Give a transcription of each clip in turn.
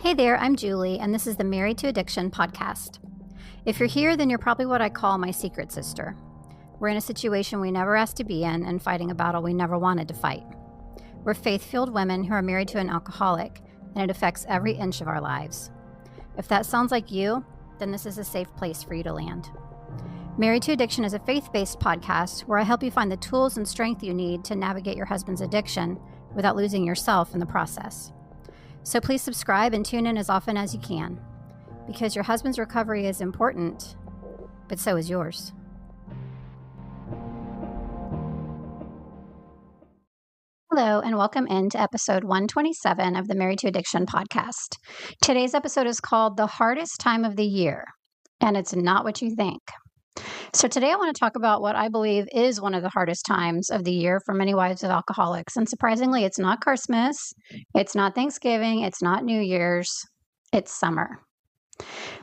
Hey there, I'm Julie, and this is the Married to Addiction podcast. If you're here, then you're probably what I call my secret sister. We're in a situation we never asked to be in and fighting a battle we never wanted to fight. We're faith-filled women who are married to an alcoholic, and it affects every inch of our lives. If that sounds like you, then this is a safe place for you to land. Married to Addiction is a faith-based podcast where I help you find the tools and strength you need to navigate your husband's addiction without losing yourself in the process. So please subscribe and tune in as often as you can, because your husband's recovery is important, but so is yours. Hello, and welcome into episode 127 of the Married to Addiction podcast. Today's episode is called The Hardest Time of the Year, and it's not what you think. So today I want to talk about what I believe is one of the hardest times of the year for many wives of alcoholics. And surprisingly, it's not Christmas, it's not Thanksgiving, it's not New Year's, it's summer.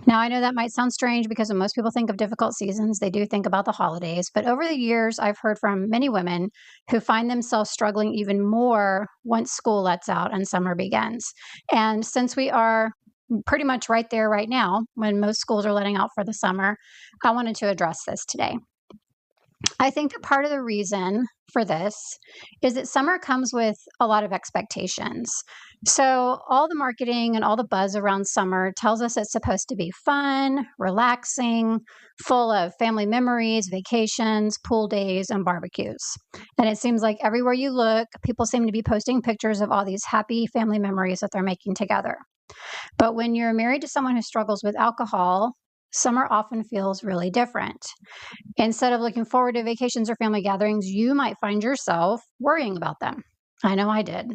Now, I know that might sound strange because when most people think of difficult seasons, they do think about the holidays. But over the years, I've heard from many women who find themselves struggling even more once school lets out and summer begins. And since we are pretty much right there right now, when most schools are letting out for the summer, I wanted to address this today. I think that part of the reason for this is that summer comes with a lot of expectations. So all the marketing and all the buzz around summer tells us it's supposed to be fun, relaxing, full of family memories, vacations, pool days, and barbecues. And it seems like everywhere you look, people seem to be posting pictures of all these happy family memories that they're making together. But when you're married to someone who struggles with alcohol, summer often feels really different. Instead of looking forward to vacations or family gatherings, you might find yourself worrying about them. I know I did.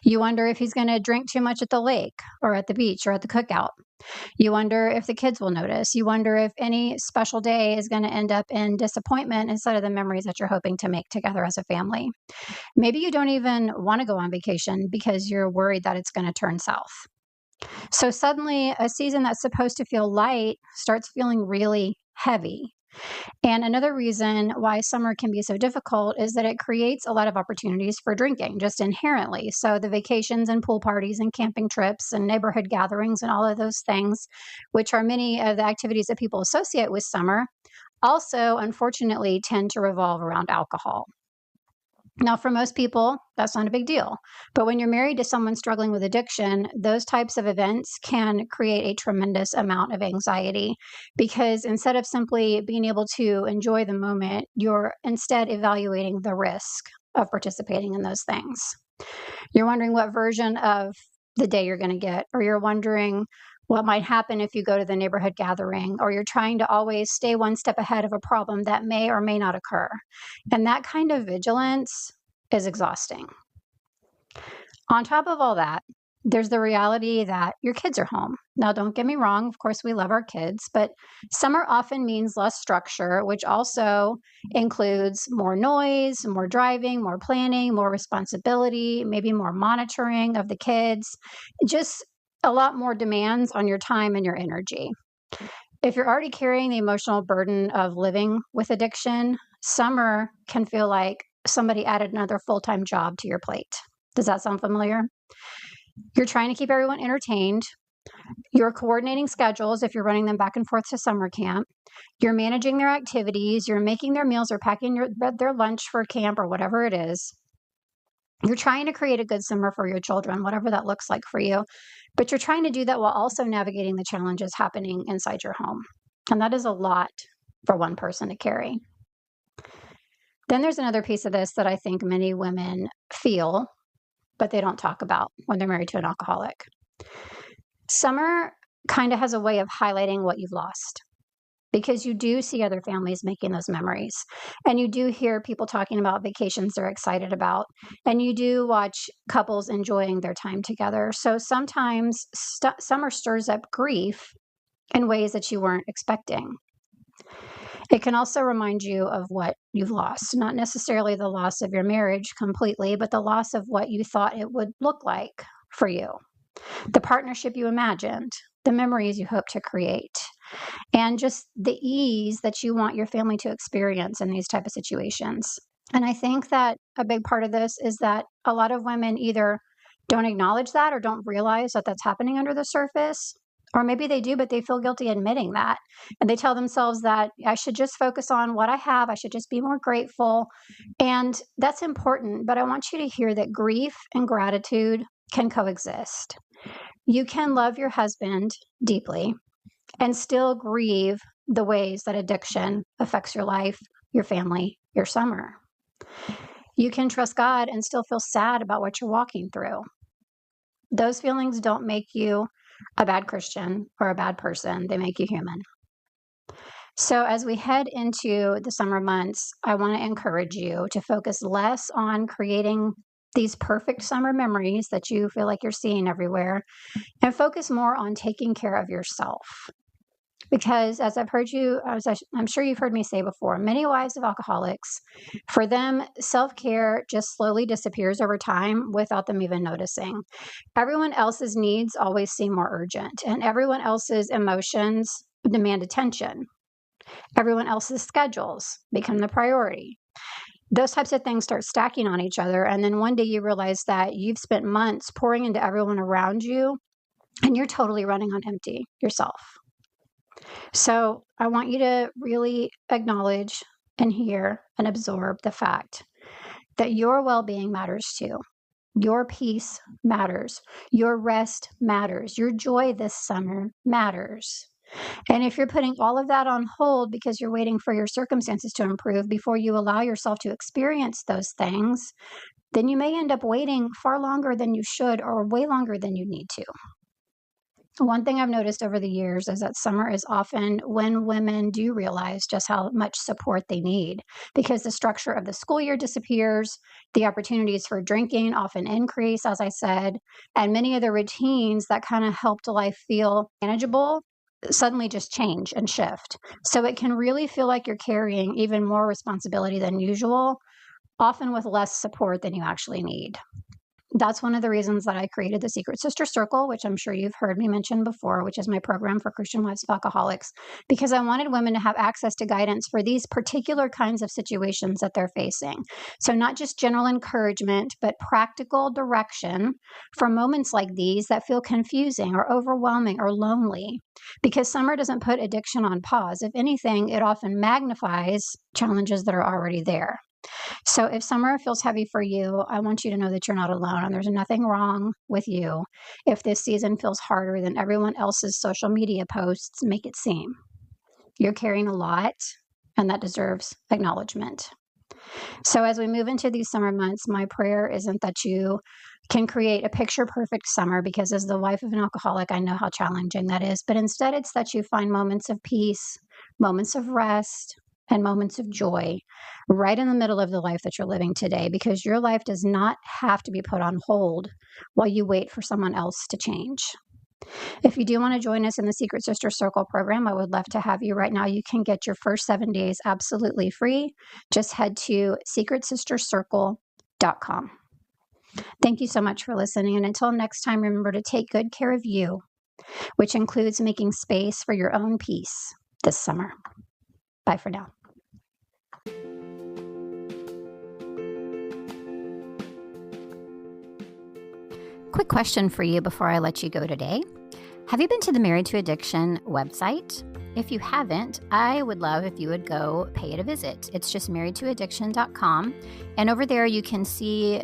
You wonder if he's going to drink too much at the lake or at the beach or at the cookout. You wonder if the kids will notice. You wonder if any special day is going to end up in disappointment instead of the memories that you're hoping to make together as a family. Maybe you don't even want to go on vacation because you're worried that it's going to turn south. So suddenly, a season that's supposed to feel light starts feeling really heavy. And another reason why summer can be so difficult is that it creates a lot of opportunities for drinking just inherently. So the vacations and pool parties and camping trips and neighborhood gatherings and all of those things, which are many of the activities that people associate with summer, also unfortunately tend to revolve around alcohol. Now, for most people, that's not a big deal. But when you're married to someone struggling with addiction, those types of events can create a tremendous amount of anxiety because instead of simply being able to enjoy the moment, you're instead evaluating the risk of participating in those things. You're wondering what version of the day you're going to get, or you're wondering what might happen if you go to the neighborhood gathering, or you're trying to always stay one step ahead of a problem that may or may not occur. And that kind of vigilance is exhausting. On top of all that, there's the reality that your kids are home. Now, don't get me wrong, of course, we love our kids, but summer often means less structure, which also includes more noise, more driving, more planning, more responsibility, maybe more monitoring of the kids, just a lot more demands on your time and your energy. If you're already carrying the emotional burden of living with addiction, summer can feel like somebody added another full-time job to your plate. Does that sound familiar? You're trying to keep everyone entertained. You're coordinating schedules if you're running them back and forth to summer camp. You're managing their activities. You're making their meals or packing their lunch for camp or whatever it is. You're trying to create a good summer for your children, whatever that looks like for you. But you're trying to do that while also navigating the challenges happening inside your home. And that is a lot for one person to carry. Then there's another piece of this that I think many women feel, but they don't talk about when they're married to an alcoholic. Summer kind of has a way of highlighting what you've lost, because you do see other families making those memories. And you do hear people talking about vacations they're excited about. And you do watch couples enjoying their time together. So sometimes summer stirs up grief in ways that you weren't expecting. It can also remind you of what you've lost, not necessarily the loss of your marriage completely, but the loss of what you thought it would look like for you, the partnership you imagined, the memories you hope to create, and just the ease that you want your family to experience in these type of situations. And I think that a big part of this is that a lot of women either don't acknowledge that or don't realize that that's happening under the surface. Or maybe they do, but they feel guilty admitting that. And they tell themselves that I should just focus on what I have. I should just be more grateful. And that's important. But I want you to hear that grief and gratitude can coexist. You can love your husband deeply and still grieve the ways that addiction affects your life, your family, your summer. You can trust God and still feel sad about what you're walking through. Those feelings don't make you a bad Christian or a bad person. They make you human. So as we head into the summer months, I want to encourage you to focus less on creating these perfect summer memories that you feel like you're seeing everywhere and focus more on taking care of yourself. Because as I've heard you, I'm sure you've heard me say before, many wives of alcoholics, for them, self-care just slowly disappears over time without them even noticing. Everyone else's needs always seem more urgent, and everyone else's emotions demand attention. Everyone else's schedules become the priority. Those types of things start stacking on each other, and then one day you realize that you've spent months pouring into everyone around you, and you're totally running on empty yourself. So I want you to really acknowledge and hear and absorb the fact that your well-being matters too. Your peace matters. Your rest matters. Your joy this summer matters. And if you're putting all of that on hold because you're waiting for your circumstances to improve before you allow yourself to experience those things, then you may end up waiting far longer than you should or way longer than you need to. One thing I've noticed over the years is that summer is often when women do realize just how much support they need because the structure of the school year disappears, the opportunities for drinking often increase, as I said, and many of the routines that kind of helped life feel manageable suddenly just change and shift. So it can really feel like you're carrying even more responsibility than usual, often with less support than you actually need. That's one of the reasons that I created the Secret Sister Circle, which I'm sure you've heard me mention before, which is my program for Christian wives of alcoholics, because I wanted women to have access to guidance for these particular kinds of situations that they're facing. So not just general encouragement, but practical direction for moments like these that feel confusing or overwhelming or lonely, because summer doesn't put addiction on pause. If anything, it often magnifies challenges that are already there. So if summer feels heavy for you, I want you to know that you're not alone and there's nothing wrong with you if this season feels harder than everyone else's social media posts make it seem. You're carrying a lot, and that deserves acknowledgement. So as we move into these summer months, my prayer isn't that you can create a picture-perfect summer, because as the wife of an alcoholic, I know how challenging that is, but instead it's that you find moments of peace, moments of rest, and moments of joy right in the middle of the life that you're living today, because your life does not have to be put on hold while you wait for someone else to change. If you do want to join us in the Secret Sister Circle program, I would love to have you. Right now, you can get your first 7 days absolutely free. Just head to secretsistercircle.com. Thank you so much for listening. And until next time, remember to take good care of you, which includes making space for your own peace this summer. Bye for now. Quick question for you before I let you go today. Have you been to the Married to Addiction website? If you haven't, I would love if you would go pay it a visit. It's just marriedtoaddiction.com. And over there, you can see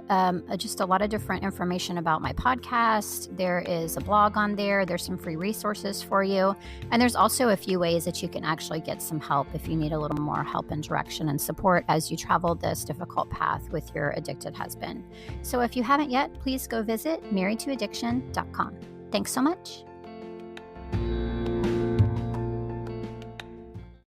just a lot of different information about my podcast. There is a blog on there. There's some free resources for you. And there's also a few ways that you can actually get some help if you need a little more help and direction and support as you travel this difficult path with your addicted husband. So if you haven't yet, please go visit marriedtoaddiction.com. Thanks so much.